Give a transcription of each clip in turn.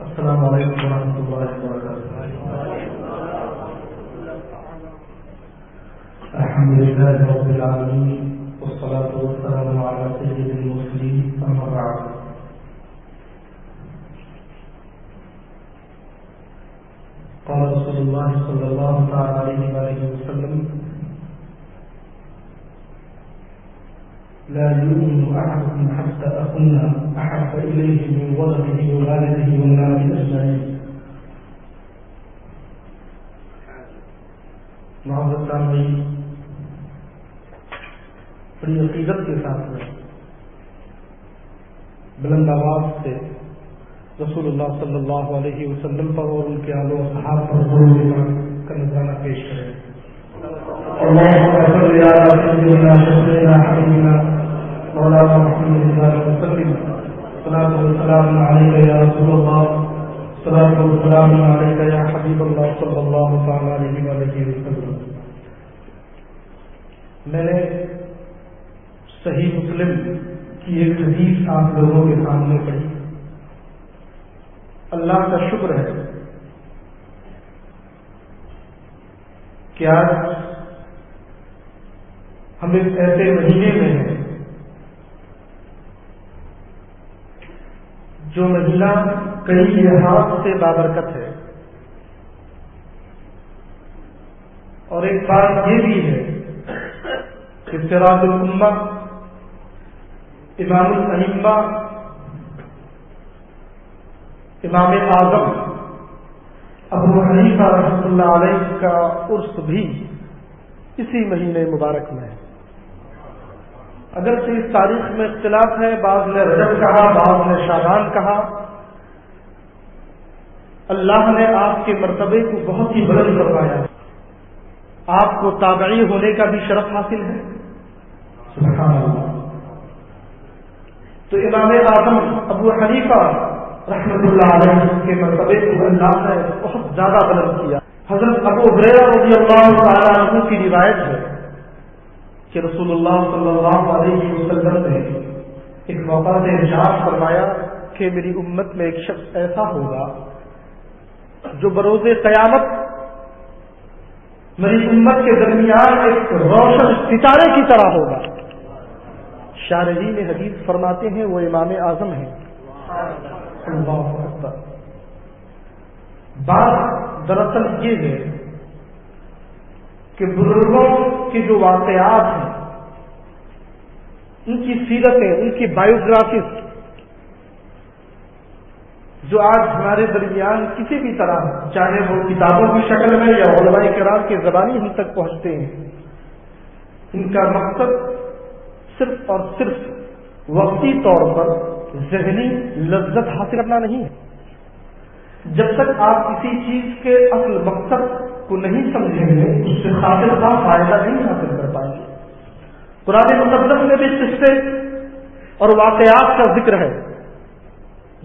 السلام علیکم ورحمۃ اللہ وبرکاتہ. الحمد للہ رب العالمین والصلاة والسلام علی سید المرسلین اما بعد. قال رسول اللہ صلی اللہ تعالی علیہ وآلہ وسلم لا يؤمن أحدكم حتى أكون أحب إليه من ولده ووالده والناس أجمعين. معذرت سامعین، بڑی عقیدت کے ساتھ میں بلند آواز سے رسول اللہ صلی اللہ علیہ وسلم پر اور ان کے آل و اصحاب پر کا نذرانہ پیش کریں. اللهم صل على سيدنا شفيعنا حبيبنا مولانا محمد وسلم. صلاة والسلام عليك يا رسول الله، صلاة والسلام عليك يا حبيب الله صلى الله تعالى عليه وآله وسلم. میں نے صحیح مسلم کی ایک حدیث آپ لوگوں کے سامنے پڑھی. اللہ کا شکر ہے کہ آج ہم ایک ایسے مہینے میں ہیں جو مہینہ کئی لحاظ سے بابرکت ہے، اور ایک بات یہ بھی ہے کہ سراج الامہ امام الائمہ امام اعظم ابو حنیفہ رحمۃ اللہ علیہ کا عرس بھی اسی مہینے مبارک میں ہے. اگرچہ اس تاریخ میں اختلاف ہے، بعض نے رجب کہا، بعض نے شعبان کہا. اللہ نے آپ کے مرتبے کو بہت ہی بلند کروایا. آپ کو تابعی ہونے کا بھی شرف حاصل ہے. سبحان اللہ. تو امام اعظم ابو حنیفہ رحمۃ اللہ علیہ کے مرتبے کو اللہ نے بہت زیادہ بلند کیا. حضرت ابو ہریرہ رضی اللہ تعالیٰ عنہ کی روایت ہے کہ رسول اللہ صلی اللہ علیہ وسلم نے ایک موقع سے ارشاد فرمایا کہ میری امت میں ایک شخص ایسا ہوگا جو بروز قیامت میری امت کے درمیان ایک روشن ستارے کی طرح ہوگا. شارحین حدیث فرماتے ہیں وہ امام اعظم ہیں. اللہ اکبر. بات دراصل یہ ہے کہ بزرگوں کے جو واقعات ہیں، ان کی سیرتیں، ان کی بایوگرافیز جو آج ہمارے درمیان کسی بھی طرح، چاہے وہ کتابوں کی شکل میں یا علماء کرام کی زبانی ہم تک پہنچتے ہیں، ان کا مقصد صرف اور صرف وقتی طور پر ذہنی لذت حاصل کرنا نہیں ہے. جب تک آپ کسی چیز کے اصل مقصد کو نہیں سمجھیں گے، اس سے خاطر کا فائدہ نہیں حاصل کر پائیں گے. قرآن مقدس میں بھی قصے اور واقعات کا ذکر ہے.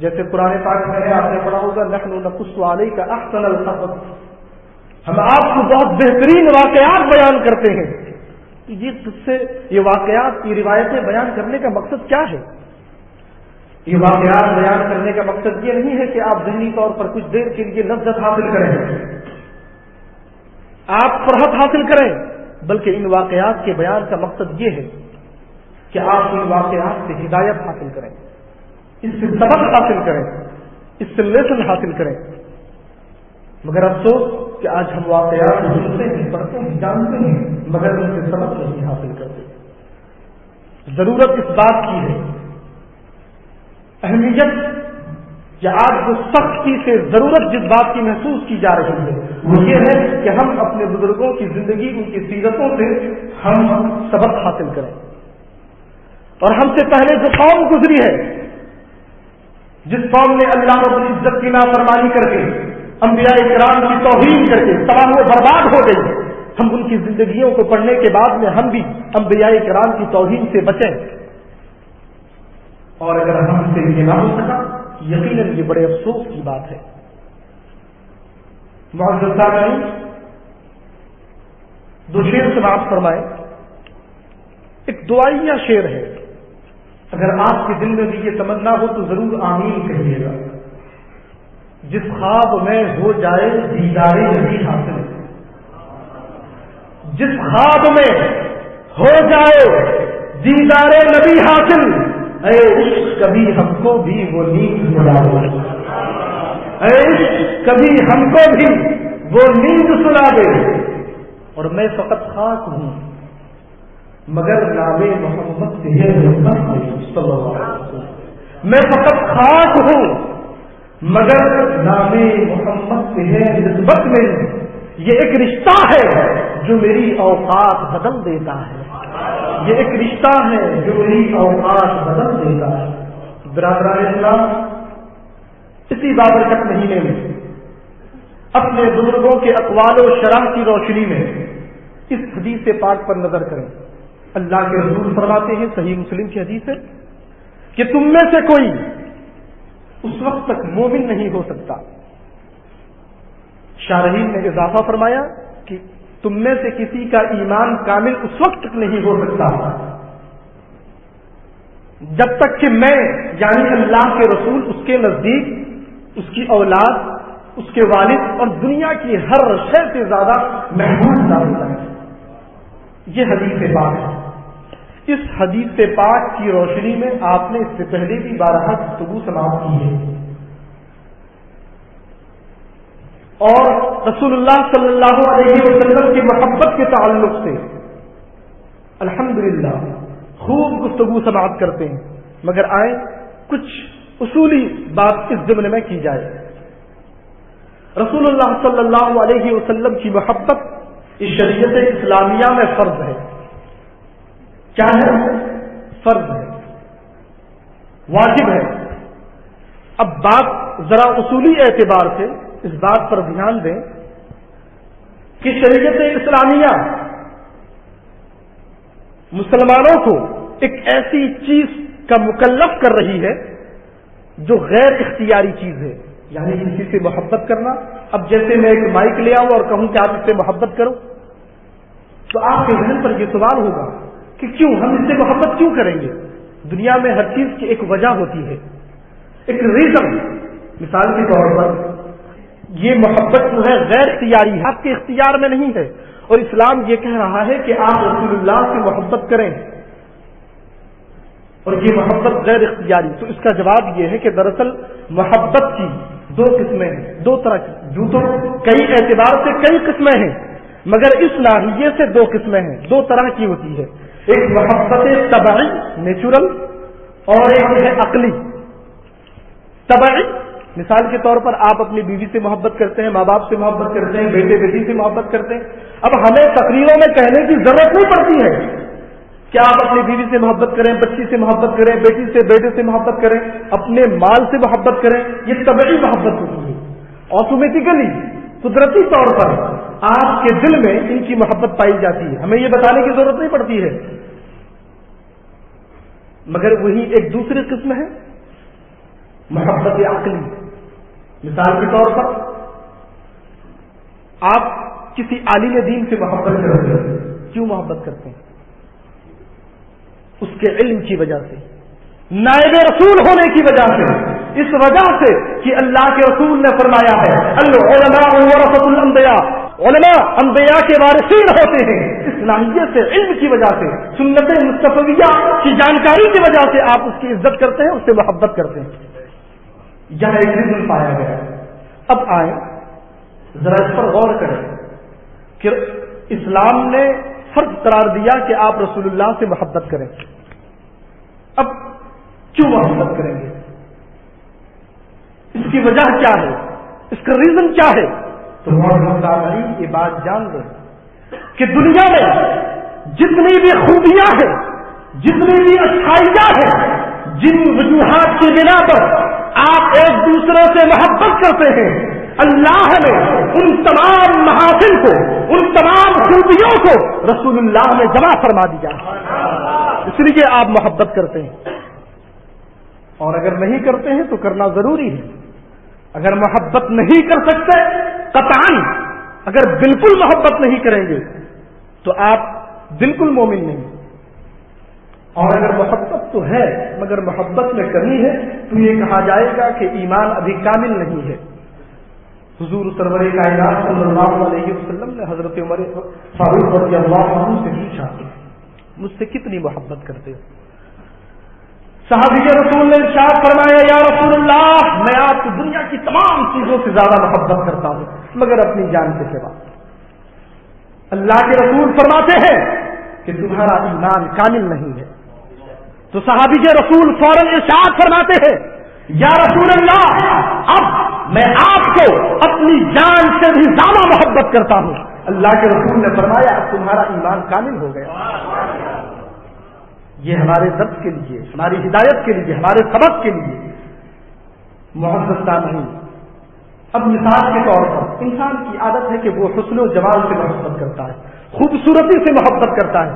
جیسے قرآن پاک میں آپ نے پڑھا ہوگا نحن نقص علیک احسن القصص، ہم آپ کو بہت بہترین واقعات بیان کرتے ہیں. یہ قصے، یہ واقعات، یہ روایتیں بیان کرنے کا مقصد کیا ہے؟ یہ واقعات بیان کرنے کا مقصد یہ نہیں ہے کہ آپ ذہنی طور پر کچھ دیر کے لیے لذت حاصل کریں، آپ فرحت حاصل کریں، بلکہ ان واقعات کے بیان کا مقصد یہ ہے کہ آپ ان واقعات سے ہدایت حاصل کریں، اس سے سبق حاصل کریں، اس سے لیسن حاصل کریں. مگر افسوس کہ آج ہم واقعات سنتے ہیں، پڑھتے ہیں، جانتے ہیں، مگر ان سے سبق نہیں حاصل کرتے. ضرورت اس بات کی ہے، اہمیت یا آج جو سختی سے ضرورت جس بات کی محسوس کی جا رہی ہے وہ یہ ہے کہ ہم اپنے بزرگوں کی زندگی، ان کی سیرتوں سے ہم سبق حاصل کریں. اور ہم سے پہلے جو قوم گزری ہے، جس قوم نے اللہ رب العزت کی نافرمانی کر کے، انبیاء کرام کی توہین کر کے تمام و برباد ہو گئی، ہم ان کی زندگیوں کو پڑھنے کے بعد میں ہم بھی انبیاء کرام کی توہین سے بچیں. اور اگر ہم سے یہ نہ ہو سکا، یقیناً یہ بڑے افسوس کی بات ہے. معزز سامعین، دو شعر سماعت فرمائے. ایک دعائیہ شعر ہے، اگر آپ کے دل میں بھی یہ تمنا ہو تو ضرور آمین کہیے گا. جس خواب میں ہو جائے دیدار نبی حاصل، جس خواب میں ہو جائے دیدار نبی حاصل، اے عشق کبھی ہم کو بھی وہ نیند سنا دے، اے عشق کبھی ہم کو بھی وہ نیند سنا دے۔ اور میں فقط خاک ہوں مگر نام محمد سے ہے صلی اللہ علیہ وسلم، میں فقط خاک ہوں مگر نام محمد سے ہے نسبت میں، یہ ایک رشتہ ہے جو میری اوقات بدل دیتا ہے، یہ ایک رشتہ ہے جو میری اوقات بدل دیتا ہے۔ برادران اسلام، اسی بابرکت مہینے میں اپنے بزرگوں کے اقوال و شرح کی روشنی میں اس حدیث پاک پر نظر کریں۔ اللہ کے رسول فرماتے ہیں، صحیح مسلم کی حدیث ہے، کہ تم میں سے کوئی اس وقت تک مومن نہیں ہو سکتا، شارحین نے اضافہ فرمایا کہ تم میں سے کسی کا ایمان کامل اس وقت تک نہیں ہو سکتا جب تک کہ میں یعنی اللہ کے رسول اس کے نزدیک اس کی اولاد، اس کے والد اور دنیا کی ہر شے سے زیادہ محبوب نہ ہوتا ہے۔ یہ حدیث پاک ہے۔ اس حدیث پاک کی روشنی میں آپ نے اس سے پہلے بھی بارہا گفتگو سماعت کی ہے، اور رسول اللہ صلی اللہ علیہ وسلم کی محبت کے تعلق سے الحمدللہ خوب گفتگو سماعت کرتے ہیں، مگر آئیں کچھ اصولی بات اس ضمن میں کی جائے۔ رسول اللہ صلی اللہ علیہ وسلم کی محبت اس شریعت اسلامیہ میں فرض ہے۔ کیا ہے؟ فرض ہے، واجب ہے۔ اب بات ذرا اصولی اعتبار سے اس بات پر دھیان دیں کہ شریعت اسلامیہ مسلمانوں کو ایک ایسی چیز کا مکلف کر رہی ہے جو غیر اختیاری چیز ہے، یعنی کسی سے محبت کرنا۔ اب جیسے میں ایک مائک لے آؤں اور کہوں کہ آپ اس سے محبت کرو، تو آپ کے ذہن پر یہ سوال ہوگا کہ کیوں ہم اس سے محبت کیوں کریں گے؟ دنیا میں ہر چیز کی ایک وجہ ہوتی ہے، ایک ریزن۔ مثال کے طور پر یہ محبت جو ہے غیر اختیاری ہے، آپ کے اختیار میں نہیں ہے، اور اسلام یہ کہہ رہا ہے کہ آپ رسول اللہ سے محبت کریں، اور یہ محبت غیر اختیاری۔ تو اس کا جواب یہ ہے کہ دراصل محبت کی دو قسمیں ہیں، دو طرح کی، جو تو کئی اعتبار سے کئی قسمیں ہیں، مگر اس ناحیے سے دو قسمیں ہیں، دو طرح کی ہوتی ہے۔ ایک محبت طبعی نیچرل، اور ایک ہے عقلی۔ طبعی مثال کے طور پر آپ اپنی بیوی سے محبت کرتے ہیں، ماں باپ سے محبت کرتے ہیں، بیٹے بیٹی سے محبت کرتے ہیں۔ اب ہمیں تقریروں میں کہنے کی ضرورت نہیں پڑتی ہے کہ آپ اپنی بیوی سے محبت کریں، بچی سے محبت کریں، بیٹی سے بیٹے سے محبت کریں، اپنے مال سے محبت کریں۔ یہ طبعی محبت ہوتی ہے، آٹومیٹیکلی قدرتی طور پر آپ کے دل میں ان کی محبت پائی جاتی ہے، ہمیں یہ بتانے کی ضرورت نہیں پڑتی ہے۔ مگر وہی ایک دوسری قسم ہے محبت عقلی۔ مثال کے طور پر آپ کسی عالم دین سے محبت کرتے ہیں، کیوں محبت کرتے ہیں؟ اس کے علم کی وجہ سے، نائب رسول ہونے کی وجہ سے، اس وجہ سے کہ اللہ کے رسول نے فرمایا ہے العلماء ورثۃ الانبیاء، علماء انبیاء کے وارثین ہوتے ہیں۔ اس ناحیے سے، علم کی وجہ سے، سنت مصطفیہ کی جانکاری کی وجہ سے آپ اس کی عزت کرتے ہیں، اس سے محبت کرتے ہیں۔ یہاں ایک ریزن پایا گیا۔ اب آئیں ذرا اس پر غور کریں کہ اسلام نے فرض قرار دیا کہ آپ رسول اللہ سے محبت کریں۔ اب کیوں محبت کریں گے؟ اس کی وجہ کیا ہے؟ اس کا ریزن کیا ہے؟ تو یہ بات جان لیں کہ دنیا میں جتنی بھی خوبیاں ہیں، جتنی بھی اچھائیاں ہیں، جن وجوہات کی بنا پر آپ ایک دوسرے سے محبت کرتے ہیں، اللہ نے ان تمام محاسن کو، ان تمام خوبیوں کو رسول اللہ نے جمع فرما دیا، اس لیے آپ محبت کرتے ہیں۔ اور اگر نہیں کرتے ہیں تو کرنا ضروری ہے۔ اگر محبت نہیں کر سکتے قطعاً، اگر بالکل محبت نہیں کریں گے تو آپ بالکل مومن نہیں۔ اور اگر محبت تو ہے مگر محبت میں کمی ہے تو یہ کہا جائے گا کہ ایمان ابھی کامل نہیں ہے۔ حضور سرور کائنات صلی اللہ علیہ وسلم نے حضرت عمر فاروق رضی اللہ عنہ سے پوچھا مجھ سے کتنی محبت کرتے ہو؟ صحابی رسول نے ارشاد فرمایا یا رسول اللہ میں آپ کو دنیا کی تمام چیزوں سے زیادہ محبت کرتا ہوں مگر اپنی جان کے سوا۔ اللہ کے رسول فرماتے ہیں کہ تمہارا ایمان کامل نہیں ہے، تو صحابی رسول فوراً ارشاد فرماتے ہیں یا رسول اللہ اب میں آپ کو اپنی جان سے بھی زیادہ محبت کرتا ہوں۔ اللہ کے رسول نے فرمایا اب تمہارا ایمان کامل ہو گیا۔ یہ ہمارے درد کے لیے، ہماری ہدایت کے لیے، ہمارے سبق کے لیے معزز سامعین، اب مثال کے طور پر انسان کی عادت ہے کہ وہ حسن و جمال سے محبت کرتا ہے، خوبصورتی سے محبت کرتا ہے۔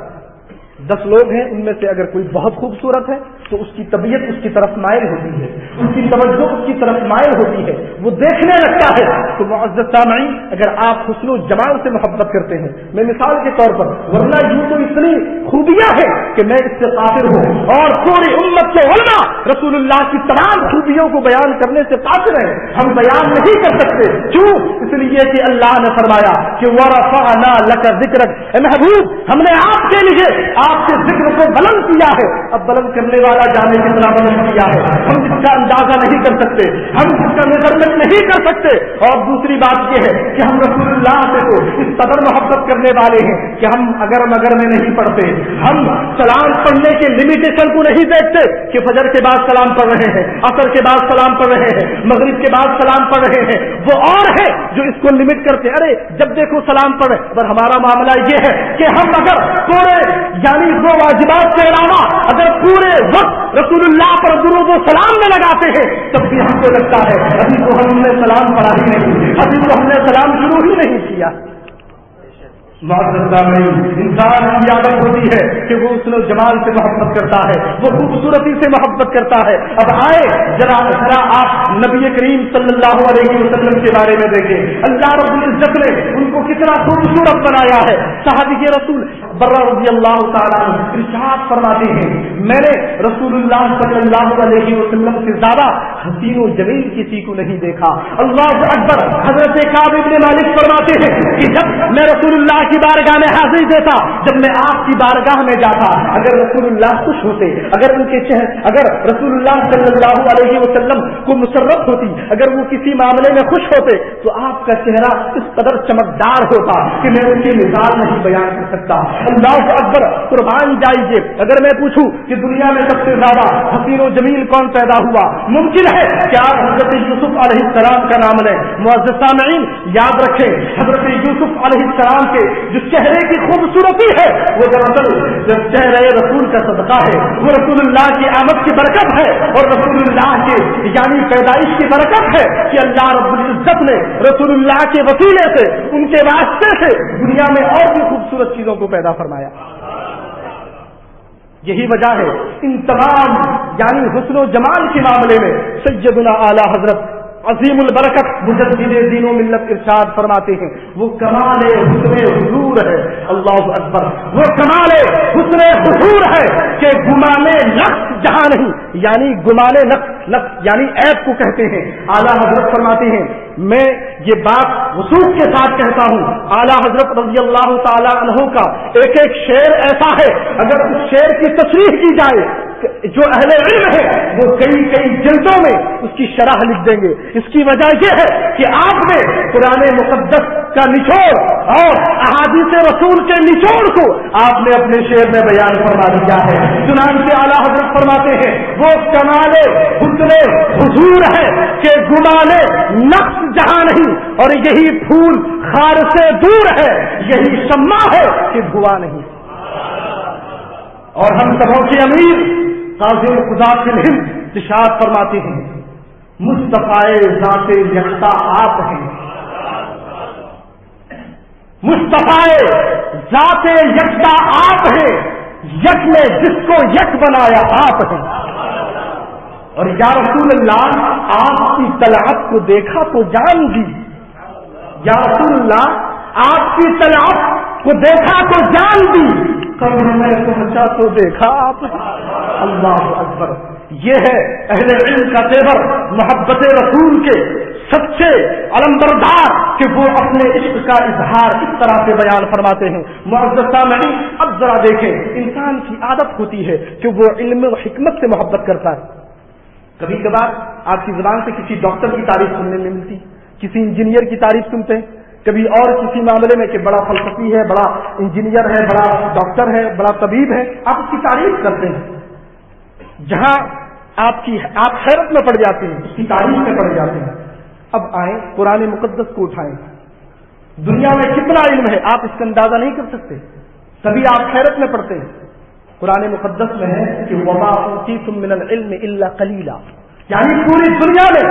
10 لوگ ہیں، ان میں سے اگر کوئی بہت خوبصورت ہے تو اس کی طبیعت اس کی طرف مائل ہوتی ہے، اس کی توجہ اس کی طرف مائل ہوتی ہے، وہ دیکھنے لگتا ہے۔ تو معزز سامعین اگر آپ حسن و جمال سے محبت کرتے ہیں، میں مثال کے طور پر، ورنہ یوں تو اتنی خوبیاں ہیں کہ میں اس سے قاصر ہوں اور پوری امت کے علماء رسول اللہ کی تمام خوبیوں کو بیان کرنے سے قاصر ہیں، ہم بیان نہیں کر سکتے۔ کیوں؟ اس لیے کہ اللہ نے فرمایا کہ وَرَفَعْنَا لَكَ ذِكْرَكَ، اے محبوب ہم نے آپ کے لیے آپ کے ذکر کو بلند کیا ہے۔ اب بلند کرنے والا جانے کتنا بلند کیا ہے ہم جس کا اندازہ نہیں کر سکتے، ہم جس کا میجرمنٹ نہیں کر سکتے۔ اور دوسری بات یہ ہے کہ ہم رسول اللہ سے تو اس قدر محبت کرنے والے ہیں کہ ہم اگر مگر میں نہیں پڑھتے، ہم سلام پڑھنے کے لمیٹیشن کو نہیں دیکھتے کہ فجر کے بعد سلام پڑھ رہے ہیں، عصر کے بعد سلام پڑھ رہے ہیں، مغرب کے بعد سلام پڑھ رہے ہیں۔ وہ اور ہے جو اس کو لمٹ کرتے ارے جب دیکھو سلام پڑھے، پر ہمارا معاملہ یہ ہے کہ ہم اگر پورے یعنی وہ واجبات کے علاوہ اگر پورے وقت رسول اللہ پر درود و سلام میں لگاتے ہیں تب بھی ہم کو لگتا ہے ابھی تو ہم نے سلام پڑھا ہی نہیں، ابھی تو ہم نے سلام شروع ہی نہیں کیا۔ انسان کی عادت ہوتی ہے کہ وہ حسن و جمال سے محبت کرتا ہے، وہ خوبصورتی سے محبت کرتا ہے۔ اب آئے ذرا آپ نبی کریم صلی اللہ علیہ وسلم کے بارے میں دیکھیں، اللہ رب العزت نے ان کو کتنا خوبصورت بنایا ہے۔ صحابی رسول برہ رضی اللہ تعالیٰ ارشاد فرماتے ہیں میں نے رسول اللہ صلی اللہ علیہ وسلم سے زیادہ حسین و جمیل کسی کو نہیں دیکھا۔ اللہ اکبر۔ حضرت کعب بن مالک فرماتے ہیں کہ جب میں رسول اللہ کی بارگاہ میں حاضری دیتا، جب میں آپ کی بارگاہ میں جاتا، اگر رسول اللہ خوش ہوتے، اگر ان کے چہرے، اگر رسول اللہ صلی اللہ علیہ وسلم کو مسرت ہوتی، اگر وہ کسی معاملے میں خوش ہوتے تو آپ کا چہرہ اس قدر چمکدار ہوتا کہ میں ان کی مثال نہیں بیان کر سکتا۔ اللہ اکبر۔ قربان جائیے اگر میں پوچھوں کہ دنیا میں سب سے زیادہ حسین و جمیل کون پیدا ہوا، ممکن ہے کہ آپ حضرت یوسف علیہ السلام کا نام لیں۔ معزز سامعین یاد رکھیں حضرت یوسف علیہ السلام کے جو چہرے کی خوبصورتی ہے وہ دراصل چہرے رسول کا صدقہ ہے، وہ رسول اللہ کی آمد کی برکت ہے اور رسول اللہ کے یعنی پیدائش کی برکت ہے کہ اللہ رب العزت نے رسول اللہ کے وسیلے سے ان کے واسطے سے دنیا میں اور بھی خوبصورت چیزوں کو پیدا فرمایا۔ یہی وجہ ہے ان تمام یعنی حسن و جمال کے معاملے میں سیدنا اعلی حضرت عظیم البرکت مجدد دین و ملت ارشاد فرماتے ہیں وہ کمال حسن حضور ہے۔ اللہ اکبر۔ وہ کمال حسن حضور ہے کہ گمانے نقص جہاں نہیں، یعنی گمانے نقص یعنی عیب کو کہتے ہیں۔ اعلیٰ حضرت فرماتے ہیں میں یہ بات وثوق کے ساتھ کہتا ہوں، اعلیٰ حضرت رضی اللہ تعالی عنہ کا ایک ایک شعر ایسا ہے اگر اس شعر کی تصریح کی جائے جو اہل علم ہے وہ کئی کئی جلدوں میں اس کی شرح لکھ دیں گے۔ اس کی وجہ یہ ہے کہ آپ نے قرآن مقدس کا نچوڑ اور احادیث رسول کے نچوڑ کو آپ نے اپنے شعر میں بیان فرما دیا ہے۔ چنانچہ اعلیٰ حضرت فرماتے ہیں وہ کمال حسن حضور ہے کہ گمانے نقص جہاں نہیں، اور یہی پھول خار سے دور ہے، یہی شمع ہے کہ دھواں نہیں۔ اور ہم سبوں کے امیر قاضی قضات الہند ارشاد فرماتے ہیں مصطفی ذات یکتا آپ ہیں، مصطفی ذات یکتا آپ ہیں، یک نے جس کو یک بنایا آپ ہیں۔ اور یا رسول اللہ آپ کی طلعت کو دیکھا تو جان دی، یا رسول اللہ آپ کی طلعت کو دیکھا تو جان دی، قبر میں پہنچا تو دیکھا آپ۔ اللہ اکبر۔ یہ ہے اہل علم کا تیور، محبت رسول کے سچے علمبردار کہ وہ اپنے عشق کا اظہار اس طرح سے بیان فرماتے ہیں۔ معزز سامعین، اب ذرا دیکھیں، انسان کی عادت ہوتی ہے کہ وہ علم و حکمت سے محبت کرتا ہے۔ کبھی کبھار آپ کی زبان سے کسی ڈاکٹر کی تعریف سننے میں ملتی، کسی انجینئر کی تعریف سنتے ہیں، کبھی اور کسی معاملے میں کہ بڑا فلسفی ہے، بڑا انجینئر ہے، بڑا ڈاکٹر ہے، بڑا طبیب ہے، آپ اس کی تعریف کرتے ہیں۔ جہاں آپ حیرت میں پڑ جاتے ہیں، اس کی تعریف میں پڑ جاتے ہیں۔ اب آئیں قرآن مقدس کو اٹھائیں، دنیا میں کتنا علم ہے آپ اس کا اندازہ نہیں کر سکتے، تبھی آپ حیرت میں پڑتے ہیں۔ قرآن مقدس میں ہے کہ وما اوتیتم من العلم الا قلیلا، یعنی پوری دنیا میں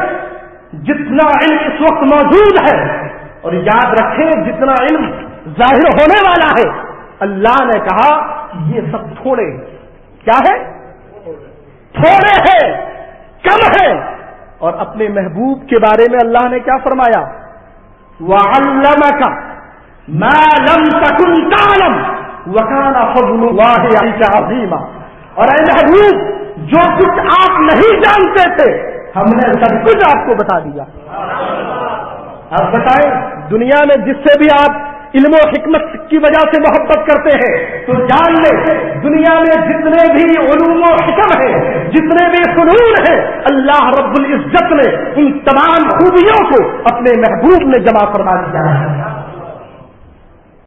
جتنا علم اس وقت موجود ہے، اور یاد رکھیں جتنا علم ظاہر ہونے والا ہے، اللہ نے کہا یہ سب تھوڑے، کیا ہے؟ تھوڑے ہیں، کم ہے۔ اور اپنے محبوب کے بارے میں اللہ نے کیا فرمایا؟ وَعَلَّمَكَ مَا لَمْ تَكُنْ تَعْلَمْ وَكَانَ فَضْلُ اللَّهِ عَلَيْكَ عَظِيمًا، اور اے محبوب جو کچھ آپ نہیں جانتے تھے ہم نے سب کچھ آپ کو بتا دیا۔ اب بتائیں، دنیا میں جس سے بھی آپ علم و حکمت کی وجہ سے محبت کرتے ہیں تو جان لیں دنیا میں جتنے بھی علوم و حکم ہیں، جتنے بھی فنون ہیں، اللہ رب العزت نے ان تمام خوبیوں کو اپنے محبوب نے جمع فرما دیا ہے۔